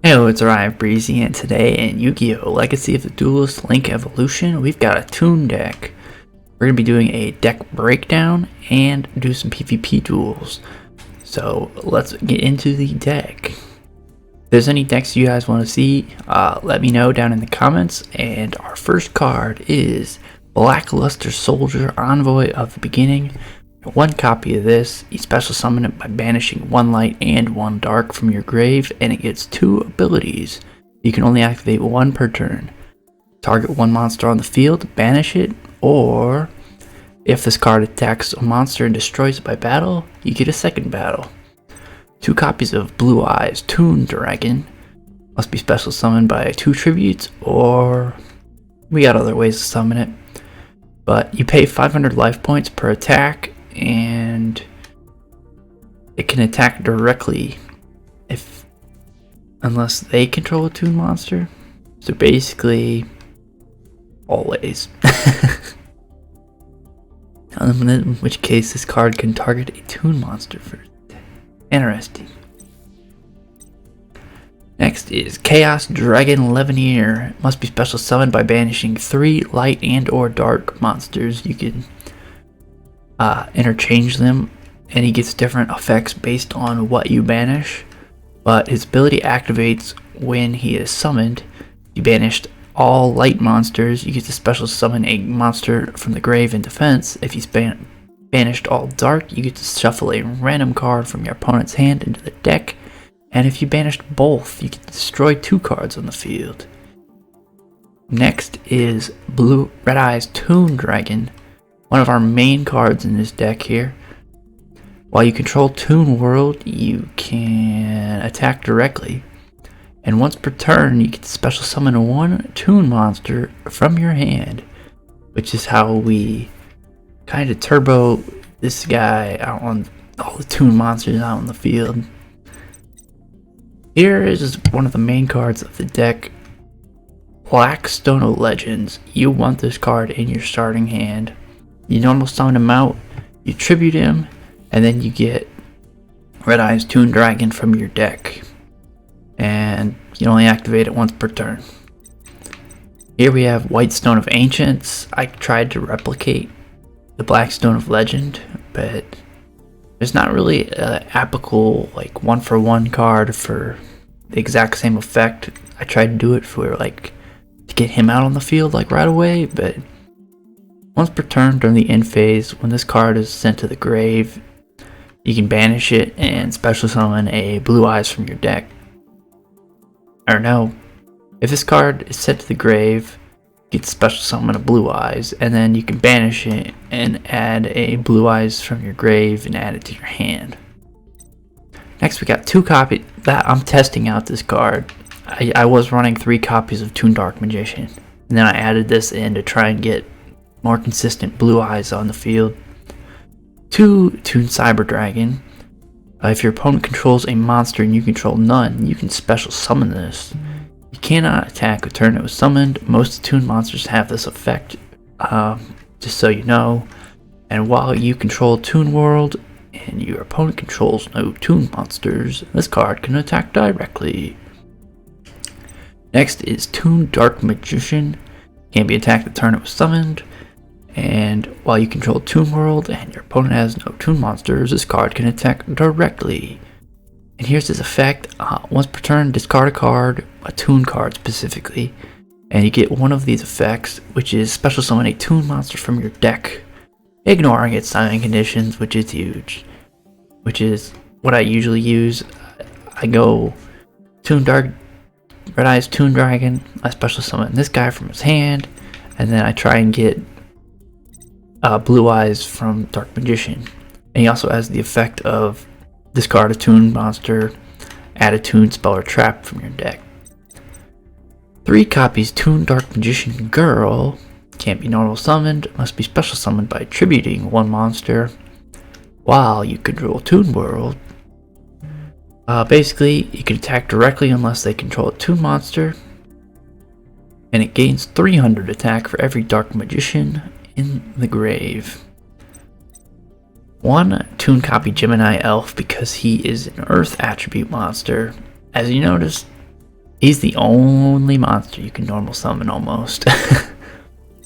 Heyo, it's Ryan Breezy, and today in Yu-Gi-Oh! Legacy of the Duelist Link Evolution, we've got a Toon Deck. We're going to be doing a deck breakdown and do some PvP duels. So let's get into the deck. If there's any decks you guys want to see, let me know down in the comments. And our first card is Blackluster Soldier, Envoy of the Beginning. One copy of this, you special summon it by banishing one light and one dark from your grave, and it gets two abilities. You can only activate one per turn. Target one monster on the field, banish it, or if this card attacks a monster and destroys it by battle, you get a second battle. Two copies of Blue Eyes Toon Dragon, must be special summoned by two tributes, or we got other ways to summon it. But you pay 500 life points per attack, and it can attack directly unless they control a toon monster. So basically, always. In which case, this card can target a toon monster first. Interesting. Next is Chaos Dragon Levineer. Must be special summoned by banishing 3 light and or dark monsters. You can interchange them, and he gets different effects based on what you banish, but his ability activates when he is summoned. You banished all light monsters, you get to special summon a monster from the grave in defense. If he's banished all dark, you get to shuffle a random card from your opponent's hand into the deck, and if you banished both, you get to destroy 2 cards on the field. Next is Red Eyes Toon Dragon, one of our main cards in this deck here. While you control Toon World, you can attack directly, and once per turn you get to special summon one Toon monster from your hand, which is how we kind of turbo this guy out on all the Toon monsters out on the field. Here is one of the main cards of the deck, Blackstone of Legends. You want this card in your starting hand. You normal summon him out, you tribute him, and then you get Red Eyes Toon Dragon from your deck. And you only activate it once per turn. Here we have Whitestone of Ancients. I tried to replicate the Blackstone of Legend, but there's not really an applicable like one-for-one card for the exact same effect. I tried to do it for like to get him out on the field like right away, but once per turn during the end phase, when this card is sent to the grave, you can banish it and special summon a Blue Eyes from your deck. Or no, if this card is sent to the grave, you get to special summon a Blue Eyes, and then you can banish it and add a Blue Eyes from your grave and add it to your hand. Next we got 2 copies. I'm testing out this card. I was running 3 copies of Toon Dark Magician, and then I added this in to try and get more consistent Blue Eyes on the field. 2 Toon Cyber Dragon. If your opponent controls a monster and you control none, you can special summon this. You cannot attack a turn it was summoned. Most Toon monsters have this effect, just so you know. And while you control Toon World and your opponent controls no Toon monsters, this card can attack directly. Next is Toon Dark Magician. Can't be attacked the turn it was summoned. And while you control Toon World and your opponent has no Toon monsters, this card can attack directly. And here's his effect. Once per turn, discard a card, a Toon card specifically, and you get one of these effects, which is special summon a Toon monster from your deck, ignoring its summoning conditions, which is huge. Which is what I usually use. I go Toon Dark, Red Eyes Toon Dragon, I special summon this guy from his hand, and then I try and get Blue Eyes from Dark Magician. And he also has the effect of discard a Toon monster, add a Toon spell or trap from your deck. 3 copies Toon Dark Magician Girl. Can't be normal summoned, must be special summoned by tributing one monster while you control Toon World. Basically, you can attack directly unless they control a Toon monster, and it gains 300 attack for every Dark Magician in the grave. 1 Toon copy Gemini Elf because he is an Earth attribute monster. As you notice, He's the only monster you can normal summon almost.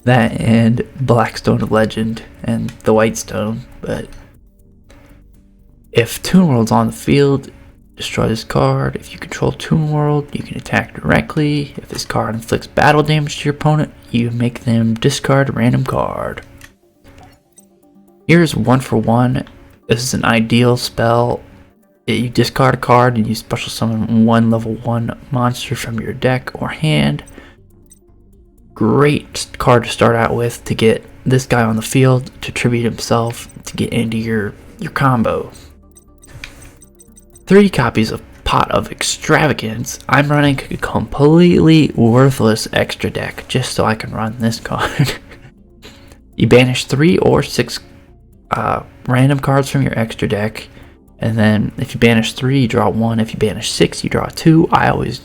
That and Blackstone Legend and the Whitestone. But if Toon World's on the field, destroy this card. If you control Toon World, you can attack directly. If this card inflicts battle damage to your opponent, you make them discard a random card. Here's 1-for-1. This is an ideal spell. You discard a card and you special summon one level 1 monster from your deck or hand. Great card to start out with to get this guy on the field, to tribute himself, to get into your combo. 3 copies of Pot of Extravagance. I'm running a completely worthless extra deck just so I can run this card. You banish 3 or 6 random cards from your extra deck, and then if you banish 3, you draw 1. If you banish 6, you draw 2. I always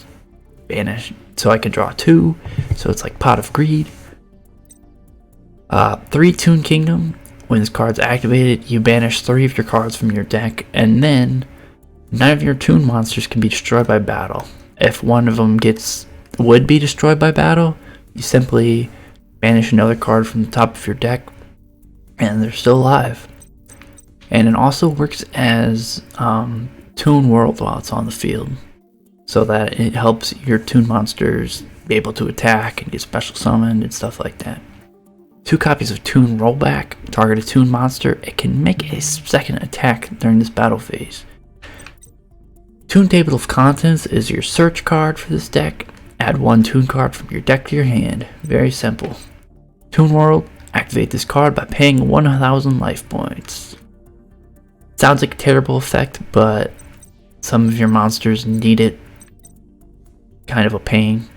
banish so I can draw 2, so it's like Pot of Greed. 3 Toon Kingdom. When this card's activated, you banish 3 of your cards from your deck, and then none of your Toon monsters can be destroyed by battle. If one of them would be destroyed by battle, you simply banish another card from the top of your deck, and they're still alive. And it also works as Toon World while it's on the field, so that it helps your Toon monsters be able to attack and get special summoned and stuff like that. 2 copies of Toon Rollback. Target a Toon monster. It can make a second attack during this battle phase. Toon Table of Contents is your search card for this deck. Add 1 Toon card from your deck to your hand. Very simple. Toon World. Activate this card by paying 1,000 life points. Sounds like a terrible effect, but some of your monsters need it. Kind of a pain,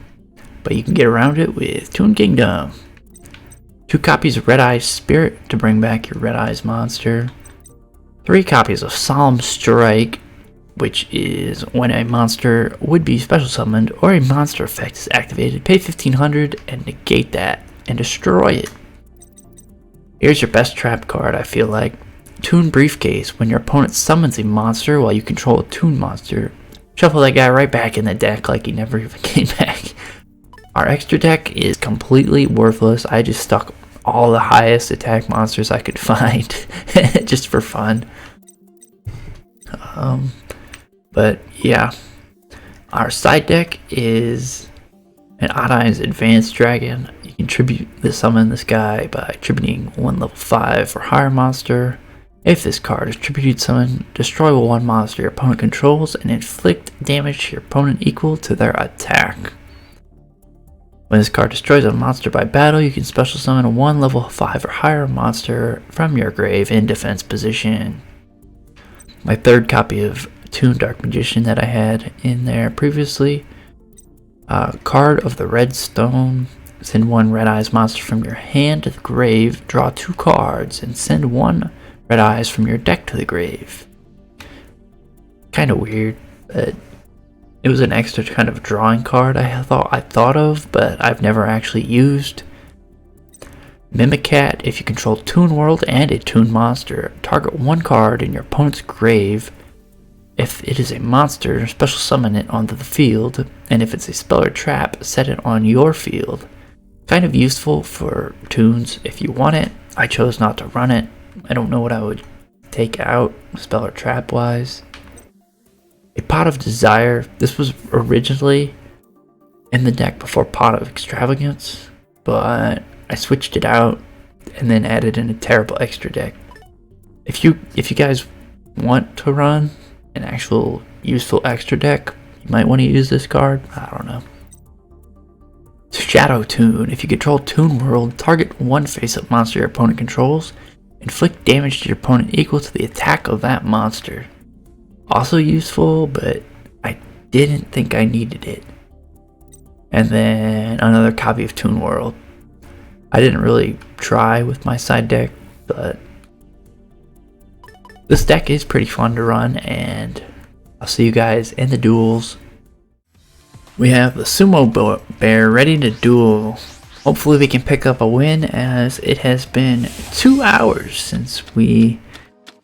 but you can get around it with Toon Kingdom. 2 copies of Red Eyes Spirit to bring back your Red Eyes monster. 3 copies of Solemn Strike, which is when a monster would be special summoned or a monster effect is activated. Pay 1,500 and negate that and destroy it. Here's your best trap card, I feel like. Toon Briefcase. When your opponent summons a monster while you control a Toon monster, shuffle that guy right back in the deck like he never even came back. Our extra deck is completely worthless. I just stuck all the highest attack monsters I could find just for fun. But yeah, our side deck is an Odd Eyes Advanced Dragon. You can summon this guy by tributing 1 level 5 or higher monster. If this card is tributed summoned, destroy 1 monster your opponent controls and inflict damage to your opponent equal to their attack. When this card destroys a monster by battle, you can special summon a 1 level 5 or higher monster from your grave in defense position. My 3rd copy of Toon Dark Magician that I had in there previously. Card of the Red Stone. Send 1 Red Eyes monster from your hand to the grave. Draw 2 cards and send 1 Red Eyes from your deck to the grave. Kind of weird, but it was an extra kind of drawing card I thought of, but I've never actually used. Mimicat. If you control Toon World and a Toon monster, target 1 card in your opponent's grave. If it is a monster, special summon it onto the field, and if it's a spell or trap, set it on your field. Kind of useful for Toons if you want it. I chose not to run it. I don't know what I would take out spell or trap wise. A Pot of Desire. This was originally in the deck before Pot of Extravagance, but I switched it out and then added in a terrible extra deck. If you guys want to run an actual useful extra deck, you might want to use this card. I don't know. Shadow Toon. If you control Toon World, target 1 face-up monster your opponent controls. Inflict damage to your opponent equal to the attack of that monster. Also useful, but I didn't think I needed it. And then another copy of Toon World. I didn't really try with my side deck, but this deck is pretty fun to run, and I'll see you guys in the duels. We have the Sumo Bear ready to duel. Hopefully we can pick up a win, as it has been 2 hours since we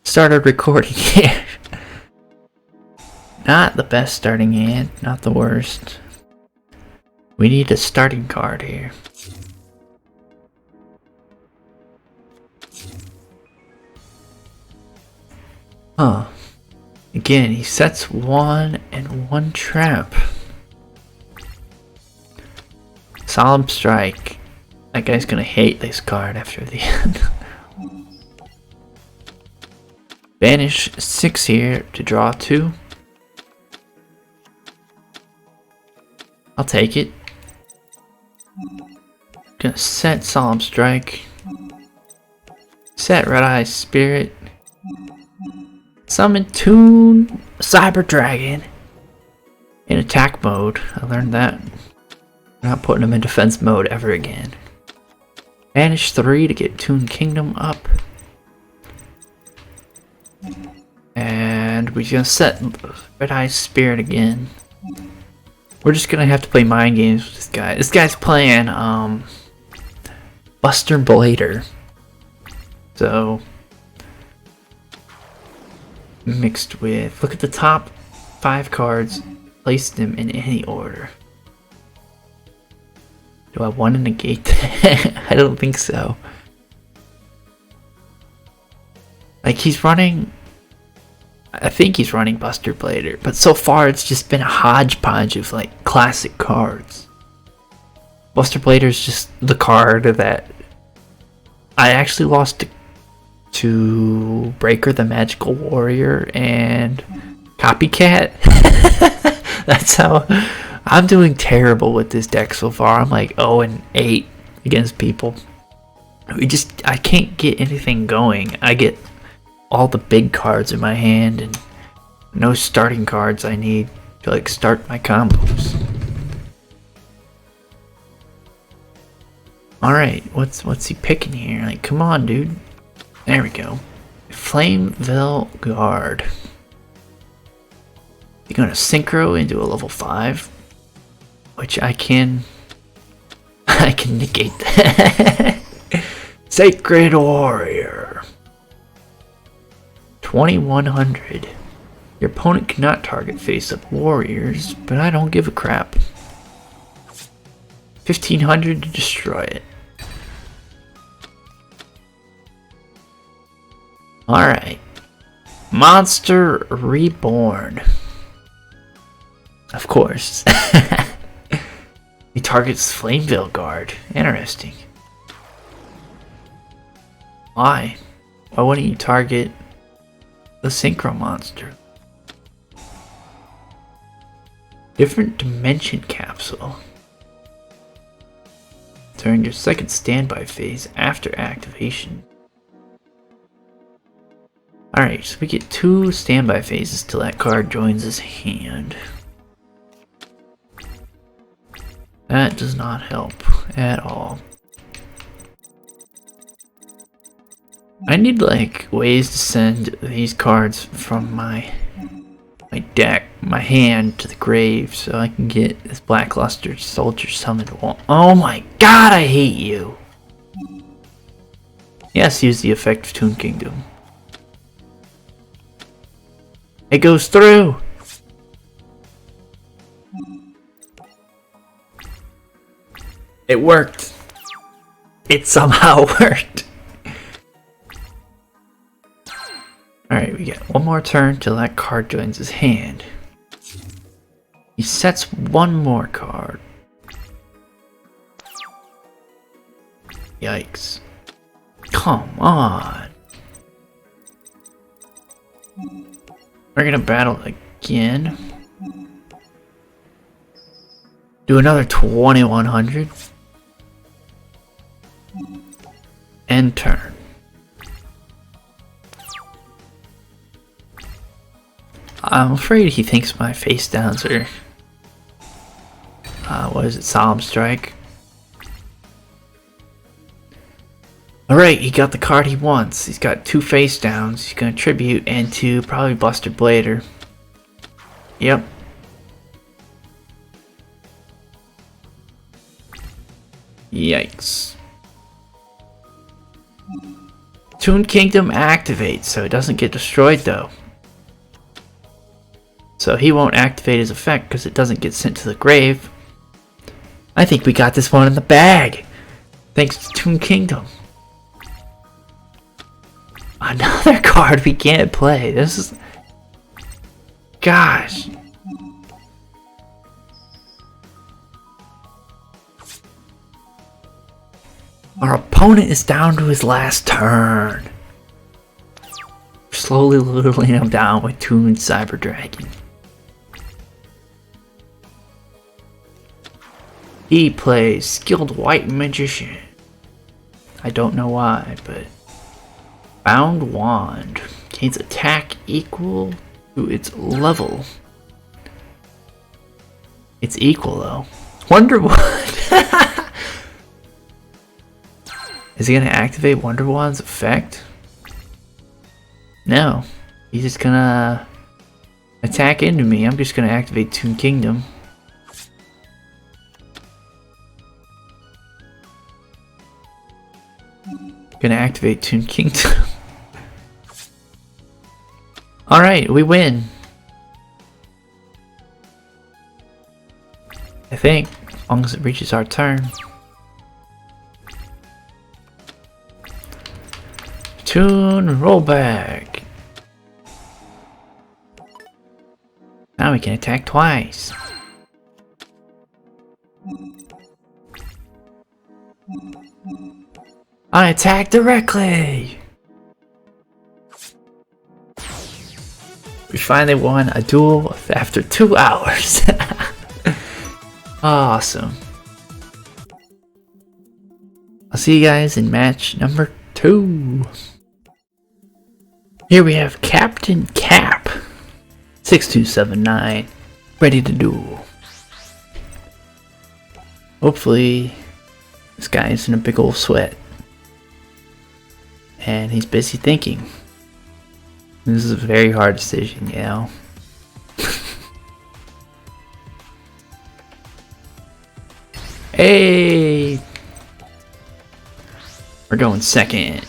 started recording here. 'Not the best starting hand, not the worst. We need a starting card here. Huh. Again, he sets 1 and 1 trap. Solemn Strike. That guy's gonna hate this card after the end. Banish 6 here to draw 2. I'll take it. Gonna set Solemn Strike. Set Red Eye Spirit. Summon Toon Cyber Dragon in attack mode. I learned that. I'm not putting him in defense mode ever again. Banish 3 to get Toon Kingdom up. And we're gonna set Red Eye Spirit again. We're just gonna have to play mind games with this guy. This guy's playing Buster Blader. So mixed with, look at the top 5 cards, place them in any order. Do I want to negate that? I don't think so. Like, he's running, I think he's running Buster Blader, but so far it's just been a hodgepodge of like classic cards. Buster Blader's just the card that I actually lost to Breaker the Magical Warrior and Copycat. That's how I'm doing terrible with this deck so far. I'm like 0-8 against people. I can't get anything going. I get all the big cards in my hand and no starting cards I need to like start my combos. Alright, what's he picking here? Like, come on, dude. There we go. Flameville Guard. You're gonna synchro into a level 5, which I can negate that. Sacred Warrior. 2100. Your opponent cannot target face-up warriors, but I don't give a crap. 1500 to destroy it. Alright. Monster Reborn. Of course. He targets Flameville Guard. Interesting. Why? Why wouldn't you target the Synchro Monster? Different Dimension Capsule. During your second standby phase after activation. Alright, so we get 2 standby phases till that card joins his hand. That does not help at all. I need like ways to send these cards from my deck, my hand, to the grave so I can get this Blackluster Soldier summoned. Oh my god, I hate you! Yes, use the effect of Toon Kingdom. It goes through! It worked! It somehow worked! Alright, we get one more turn till that card joins his hand. He sets one more card. Yikes. Come on! We're gonna battle again. Do another 2100. End turn. I'm afraid he thinks my face downs are what is it, Solemn Strike. Alright, he got the card he wants. He's got 2 face downs. He's gonna tribute and 2 probably Buster Blader. Yep. Yikes. Toon Kingdom activates, so it doesn't get destroyed though. So he won't activate his effect because it doesn't get sent to the grave. I think we got this one in the bag. Thanks to Toon Kingdom. Another card we can't play. This is... Gosh. Our opponent is down to his last turn. Slowly whittling him down with Toon Cyber Dragon. He plays Skilled White Magician. I don't know why, but... Bound Wand. Gains attack equal to its level. It's equal though. Wonder Wand! Is he gonna activate Wonder Wand's effect? No. He's just gonna attack into me. I'm just gonna activate Toon Kingdom. Gonna activate Toon Kingdom. Alright, we win. I think, as long as it reaches our turn. Toon rollback. Now we can attack twice. I attack directly! We finally won a duel after 2 hours. Awesome. I'll see you guys in match number 2. Here we have Captain Cap 6279 ready to duel. Hopefully this guy is in a big old sweat. And he's busy thinking. This is a very hard decision, you know. Hey! We're going second.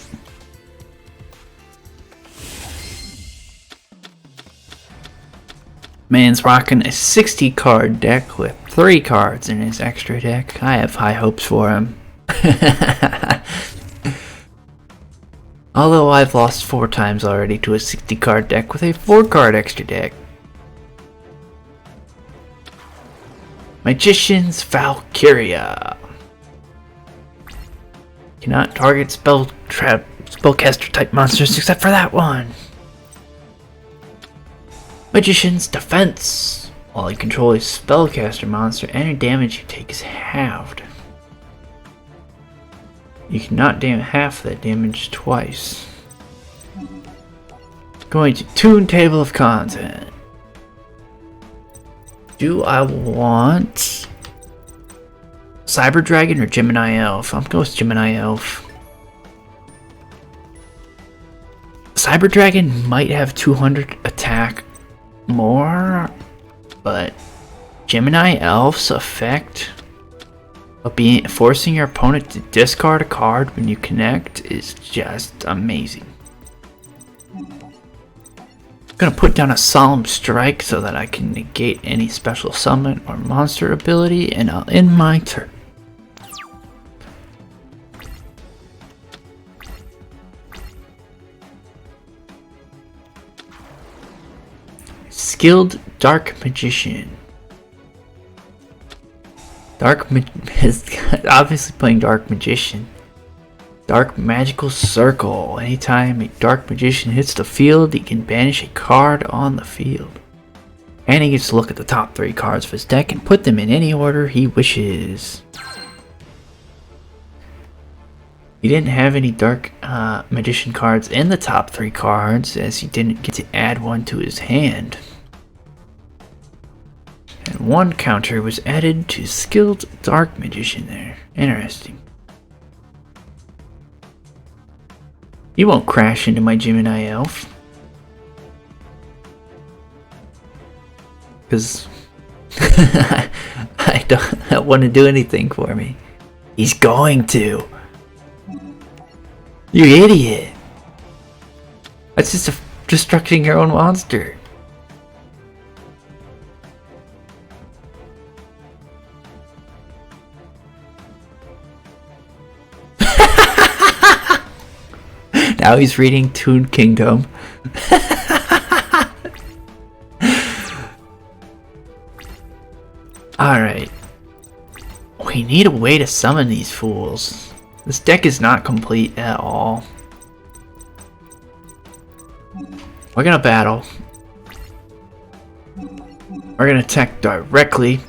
Man's rocking a 60 card deck with 3 cards in his extra deck. I have high hopes for him. Although I've lost 4 times already to a 60 card deck with a 4 card extra deck. Magician's Valkyria. Cannot target spellcaster type monsters except for that one. Magician's Defense. While you control a spellcaster monster, any damage you take is halved. You cannot damage half that damage twice. Going to Toon Table of Content. Do I want Cyber Dragon or Gemini Elf? I'm going with Gemini Elf. Cyber Dragon might have 200 attack more, but Gemini Elf's effect of forcing your opponent to discard a card when you connect is just amazing. I'm gonna put down a Solemn Strike so that I can negate any special summon or monster ability, and I'll end my turn. Skilled Dark Magician. Is obviously playing Dark Magician. Dark Magical Circle. Anytime a Dark Magician hits the field, he can banish a card on the field. And he gets to look at the top 3 cards of his deck and put them in any order he wishes. He didn't have any Dark Magician cards in the top 3 cards, as he didn't get to add one to his hand. And 1 counter was added to Skilled Dark Magician there. Interesting. You won't crash into my Gemini Elf. Because I don't want to do anything for me. He's going to. You idiot. That's just destructing your own monster. Now he's reading Toon Kingdom. Alright. We need a way to summon these fools. This deck is not complete at all. We're gonna battle. We're gonna attack directly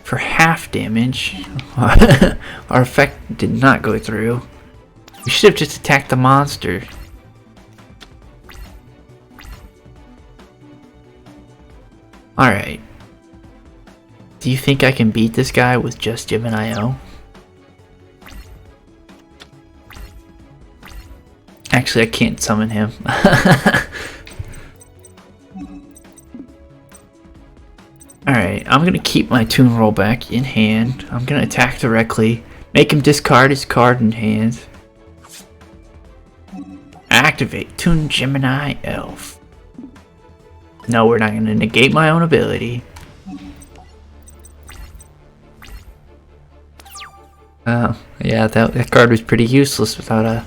for half damage. Our effect did not go through. We should have just attacked the monster. Alright. Do you think I can beat this guy with just Gemini-O? Actually, I can't summon him. Alright, I'm gonna keep my Toon rollback in hand. I'm gonna attack directly. Make him discard his card in hand. Activate Toon Gemini Elf. No, we're not gonna negate my own ability. Oh, yeah, that card was pretty useless without a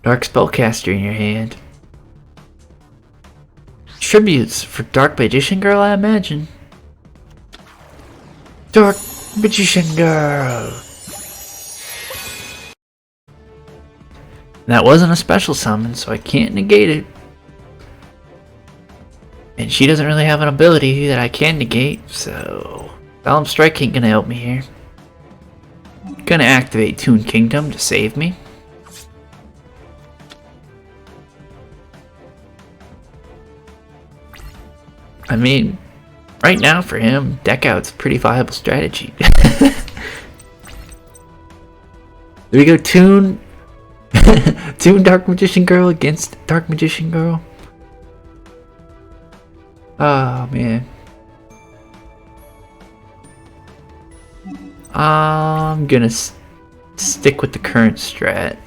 Dark Spellcaster in your hand. Tributes for Dark Magician Girl, I imagine. Dark Magician Girl! That wasn't a special summon, so I can't negate it. And she doesn't really have an ability that I can negate, so Solemn Strike ain't gonna help me here. Gonna activate Toon Kingdom to save me. I mean, right now for him, deck out's a pretty viable strategy. There we go, Toon Dark Magician Girl against Dark Magician Girl. Oh man. I'm gonna stick with the current strat.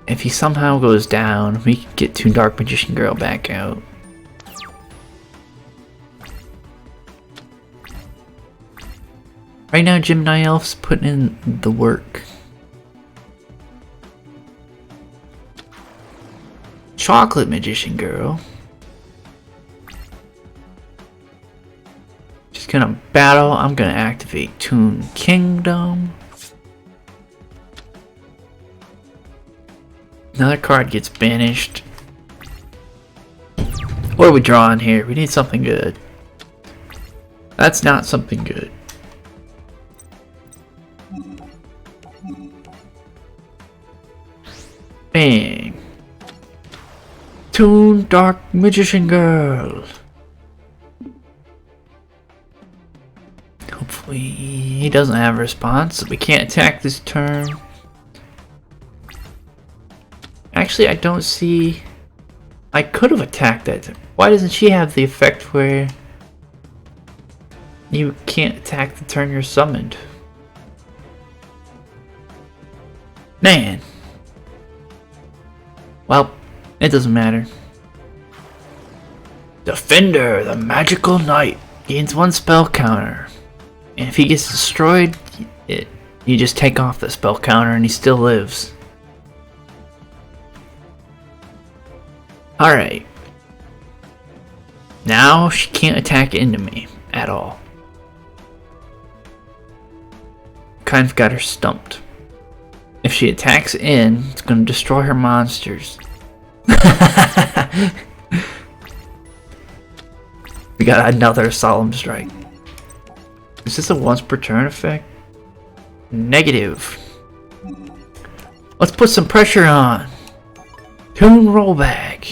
If he somehow goes down, we can get Toon Dark Magician Girl back out. Right now, Gemini Elf's putting in the work. Chocolate Magician Girl. Just gonna battle. I'm gonna activate Toon Kingdom. Another card gets banished. What are we drawing here? We need something good. That's not something good. Bang. Toon Dark Magician Girl. Hopefully he doesn't have a response, so we can't attack this turn. Actually, I don't see... I could have attacked that. Why doesn't she have the effect where you can't attack the turn you're summoned? Man. Well, it doesn't matter. Defender, the Magical Knight, gains 1 spell counter. And if he gets destroyed, you just take off the spell counter and he still lives. Alright. Now she can't attack into me at all. Kind of got her stumped. If she attacks in, it's going to destroy her monsters. We got another Solemn Strike. Is this a once per turn effect? Negative. Let's put some pressure on. Toon rollback.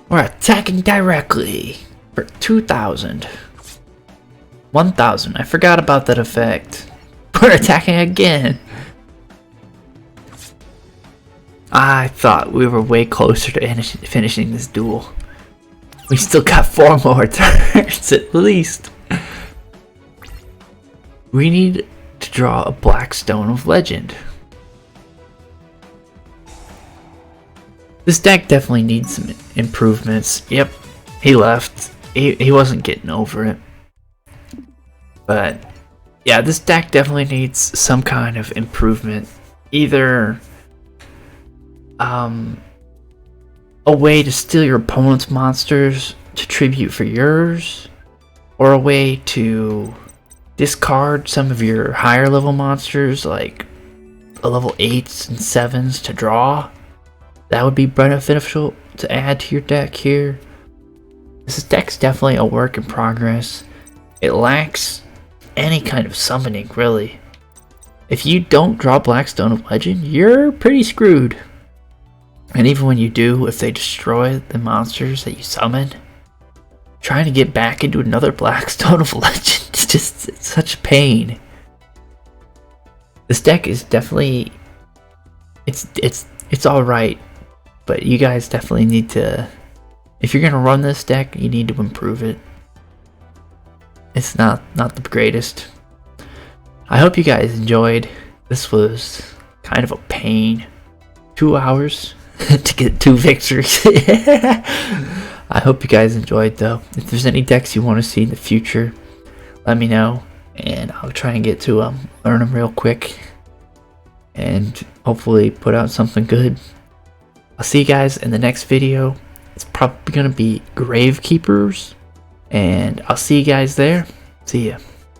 We're attacking directly for 2,000. 1,000. I forgot about that effect. We're attacking again. I thought we were way closer to finishing this duel. We still got 4 more turns at least. We need to draw a Black Stone of Legend. This deck definitely needs some improvements. Yep, he left. he wasn't getting over it. But yeah, this deck definitely needs some kind of improvement. Either a way to steal your opponent's monsters to tribute for yours, or a way to discard some of your higher level monsters like a level 8s and 7s to draw. That would be beneficial to add to your deck here. This deck's definitely a work in progress. It lacks any kind of summoning, really. If you don't draw Blackstone of Legend, you're pretty screwed. And even when you do, if they destroy the monsters that you summon, trying to get back into another Blackstone of Legend, it's such a pain. This deck is definitely, it's alright, but you guys definitely need to, if you're gonna run this deck, you need to improve it. It's not the greatest. I hope you guys enjoyed. This was kind of a pain. 2 hours to get 2 victories. I hope you guys enjoyed though. If there's any decks you want to see in the future, let me know, and I'll try and get to learn them real quick, and hopefully put out something good. I'll see you guys in the next video. It's probably gonna be Gravekeepers, and I'll see you guys there. See ya.